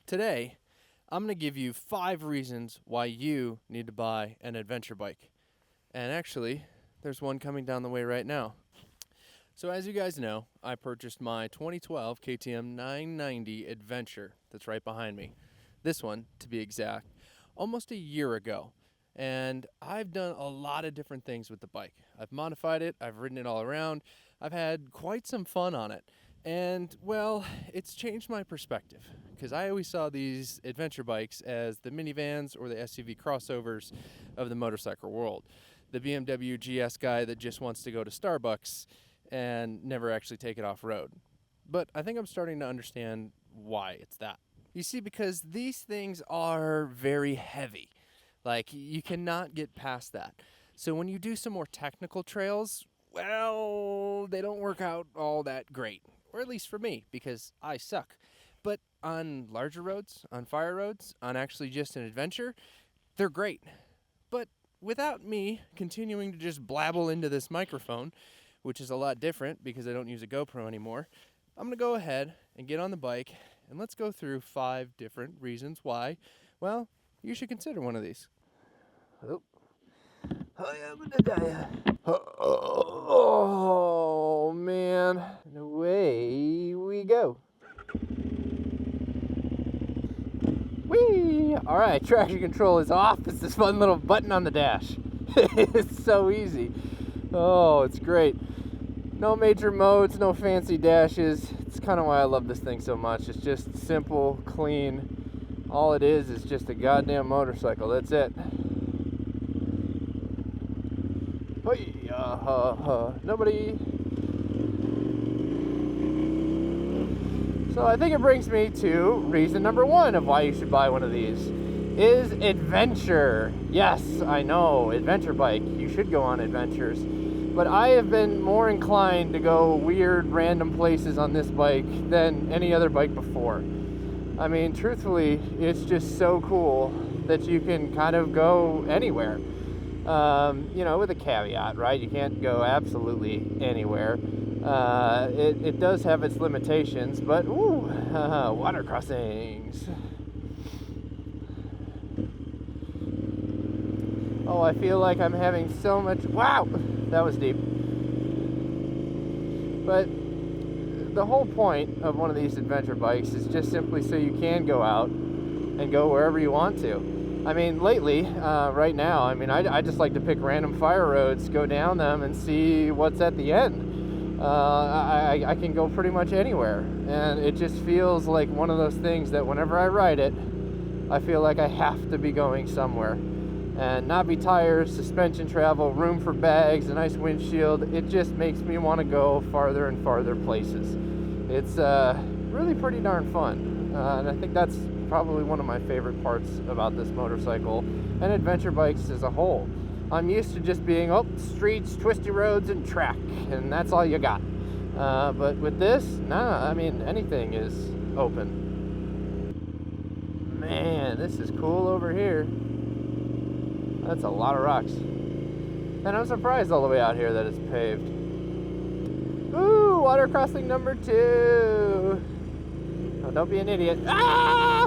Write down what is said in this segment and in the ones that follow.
Today, I'm going to give you 5 reasons why you need to buy an adventure bike. And actually, there's one coming down the way right now. So as you guys know, I purchased my 2012 KTM 990 Adventure that's right behind me. This one, to be exact, almost a year ago. And I've done a lot of different things with the bike. I've modified it, I've ridden it all around, I've had quite some fun on it. And, well, it's changed my perspective, because I always saw these adventure bikes as the minivans or the SUV crossovers of the motorcycle world. The BMW GS guy that just wants to go to Starbucks and never actually take it off-road. But I think I'm starting to understand why it's that. You see, because these things are very heavy. Like, you cannot get past that. So when you do some more technical trails, well, they don't work out all that great. Or at least for me, because I suck. But on larger roads, on fire roads, on actually just an adventure, they're great. But without me continuing to just blabble into this microphone, which is a lot different because I don't use a GoPro anymore, I'm going to go ahead and get on the bike, and let's go through 5 different reasons why, well, you should consider one of these. Oh. Oh, man. And away we go. Whee! All right, traction control is off. It's this fun little button on the dash. It's so easy. Oh, it's great. No major modes, no fancy dashes. It's kind of why I love this thing so much. It's just simple, clean. All it is just a goddamn motorcycle. That's it. Nobody. So I think it brings me to reason number 1 of why you should buy one of these is adventure. Yes, I know, adventure bike. You should go on adventures. But I have been more inclined to go weird, random places on this bike than any other bike before. I mean, truthfully, it's just so cool that you can kind of go anywhere. With a caveat, right? You can't go absolutely anywhere. It does have its limitations, but water crossings. Oh, I feel like I'm having so much. Wow, that was deep. But the whole point of one of these adventure bikes is just simply so you can go out and go wherever you want to. I mean, lately, right now, I just like to pick random fire roads, go down them, and see what's at the end. I can go pretty much anywhere, and it just feels like one of those things that whenever I ride it, I feel like I have to be going somewhere. And knobby tires, suspension travel, room for bags, a nice windshield, it just makes me want to go farther and farther places. It's really pretty darn fun, and I think that's probably one of my favorite parts about this motorcycle and adventure bikes as a whole. I'm used to just being, streets, twisty roads, and track, and that's all you got. But with this, anything is open. Man, this is cool over here. That's a lot of rocks. And I'm surprised all the way out here that it's paved. Ooh, water crossing number 2. Oh, don't be an idiot. Ah!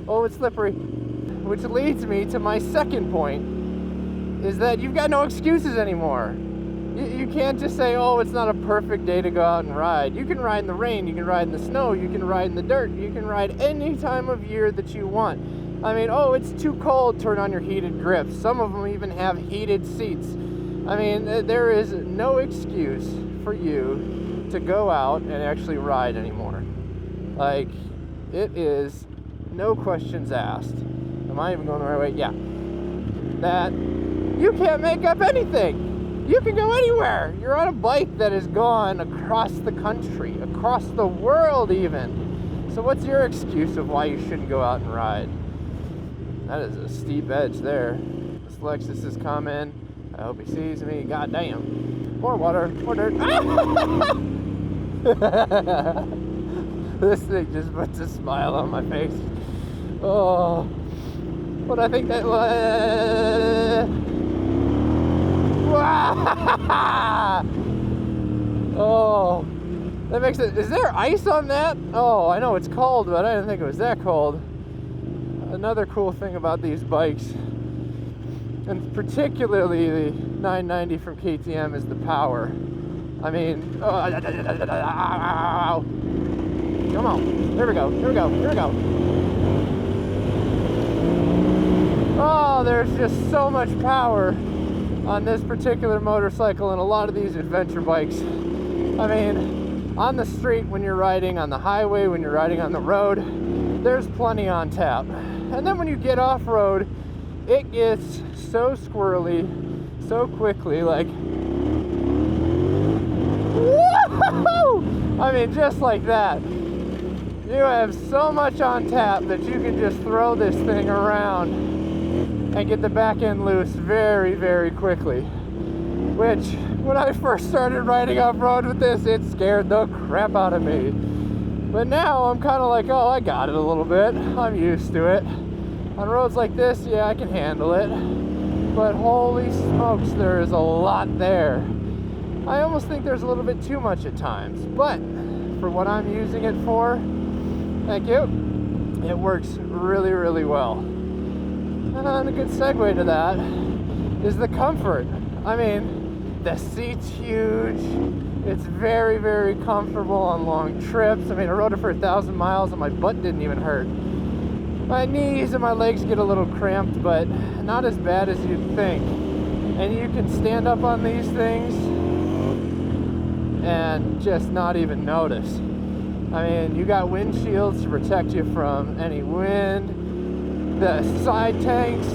Oh, it's slippery. Which leads me to my second point, is that you've got no excuses anymore. You can't just say, it's not a perfect day to go out and ride. You can ride in the rain, you can ride in the snow, you can ride in the dirt, you can ride any time of year that you want. It's too cold, turn on your heated grips. Some of them even have heated seats. There is no excuse for you to go out and actually ride anymore. Like, it is no questions asked. Am I even going the right way? Yeah. That you can't make up anything. You can go anywhere. You're on a bike that has gone across the country, across the world even. So what's your excuse of why you shouldn't go out and ride? That is a steep edge there. This Lexus is coming. I hope he sees me. God damn. More water. More dirt. This thing just puts a smile on my face. Oh. But I think that oh. That makes it, is there ice on that? Oh, I know it's cold, but I didn't think it was that cold. Another cool thing about these bikes, and particularly the 990 from KTM, is the power. I mean, come on, there we go, here we go, here we go. Oh, there's just so much power on this particular motorcycle and a lot of these adventure bikes. I mean, on the street when you're riding, on the highway when you're riding on the road, there's plenty on tap. And then when you get off-road, it gets so squirrely so quickly, like, woo-hoo-hoo! I mean, just like that. You have so much on tap that you can just throw this thing around and get the back end loose very, very quickly. Which, when I first started riding off-road with this, it scared the crap out of me. But now I'm kind of like, oh, I got it a little bit. I'm used to it. On roads like this, yeah, I can handle it. But holy smokes, there is a lot there. I almost think there's a little bit too much at times. But for what I'm using it for, thank you, it works really, really well. And a good segue to that is the comfort. I mean, the seat's huge. It's very, very comfortable on long trips. I mean, I rode it for 1,000 miles and my butt didn't even hurt. My knees and my legs get a little cramped, but not as bad as you'd think. And you can stand up on these things and just not even notice. I mean, you got windshields to protect you from any wind. The side tanks,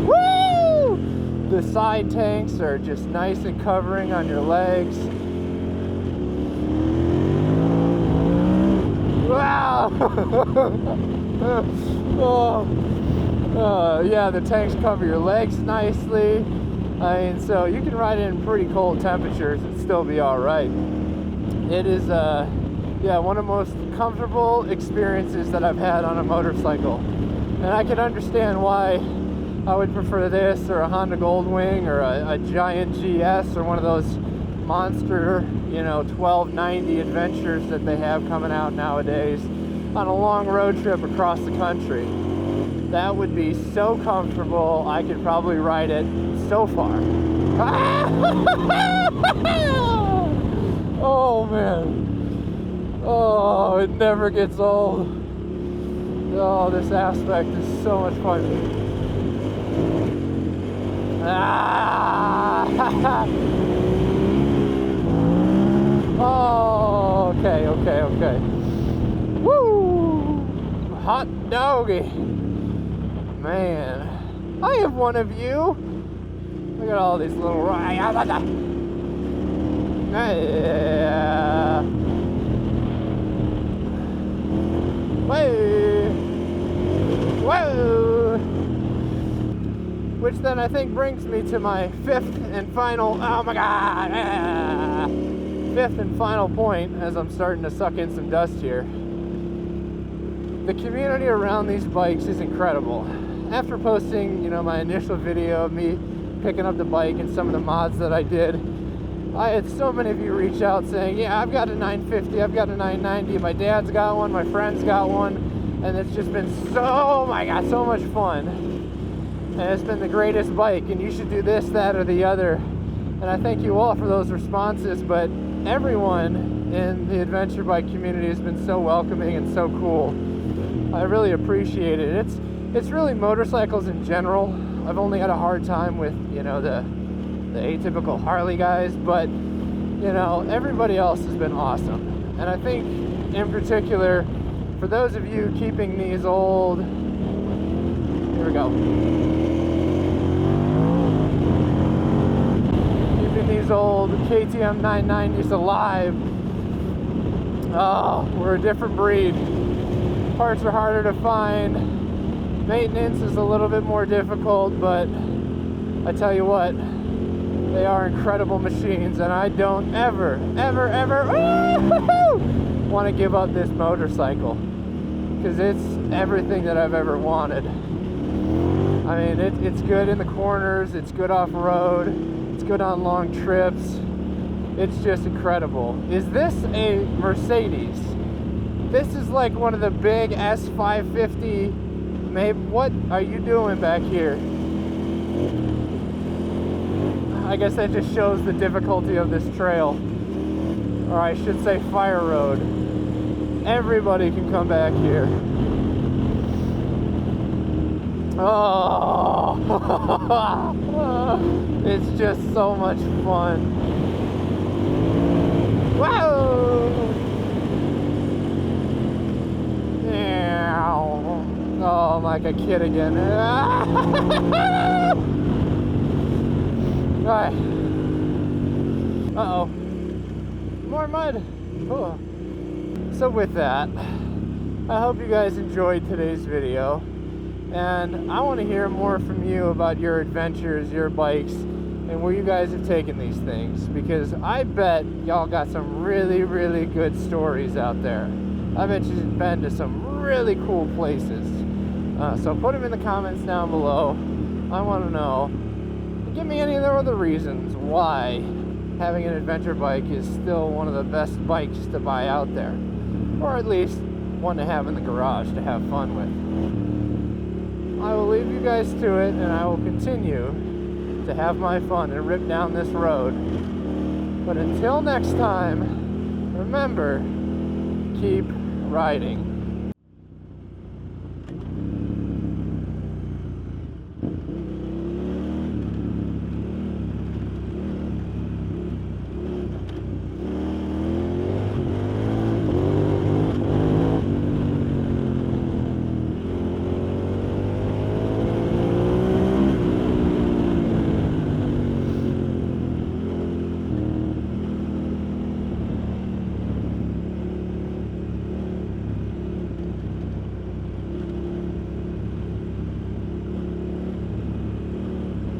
woo! The side tanks are just nice and covering on your legs. Wow! Yeah, the tanks cover your legs nicely. I mean, so you can ride it in pretty cold temperatures and still be all right. It is, yeah, one of the most comfortable experiences that I've had on a motorcycle. And I can understand why I would prefer this or a Honda Goldwing or a Giant GS or one of those monster, 1290 adventures that they have coming out nowadays on a long road trip across the country. That would be so comfortable, I could probably ride it so far. Oh man. Oh, it never gets old. Oh, this aspect is so much fun. Oh, okay. Woo! Hot doggy. Man, I have one of you. Look at all these little... Yeah. Whoa! Which then I think brings me to my fifth and final, oh my god, fifth and final point as I'm starting to suck in some dust here. The community around these bikes is incredible. After posting, my initial video of me picking up the bike and some of the mods that I did, I had so many of you reach out saying, yeah, I've got a 950, I've got a 990, my dad's got one, my friend's got one, and it's just been so much fun. And it's been the greatest bike, and you should do this, that, or the other. And I thank you all for those responses, but everyone in the adventure bike community has been so welcoming and so cool. I really appreciate it. It's really motorcycles in general. I've only had a hard time with, the atypical Harley guys, but everybody else has been awesome. And I think in particular for those of you keeping these old, here we go, keeping these old KTM 990s alive, oh, we're a different breed. Parts are harder to find, maintenance is a little bit more difficult, but I tell you what, they are incredible machines, and I don't ever want to give up this motorcycle, because it's everything that I've ever wanted. I mean, it's good in the corners, it's good off-road, it's good on long trips, It's just incredible. Is this a Mercedes? This is like one of the big S550. Maybe. What are you doing back here? I guess that just shows the difficulty of this trail. Or I should say fire road. Everybody can come back here. Oh, it's just so much fun. Whoa! Oh, I'm like a kid again. Alright. Uh-oh. More mud. Oh. So with that, I hope you guys enjoyed today's video. And I want to hear more from you about your adventures, your bikes, and where you guys have taken these things. Because I bet y'all got some really, really good stories out there. I bet you've been to some really cool places. So put them in the comments down below. I want to know. Give me any other reasons why having an adventure bike is still one of the best bikes to buy out there. Or at least one to have in the garage to have fun with. I will leave you guys to it, and I will continue to have my fun and rip down this road. But until next time, remember, keep riding.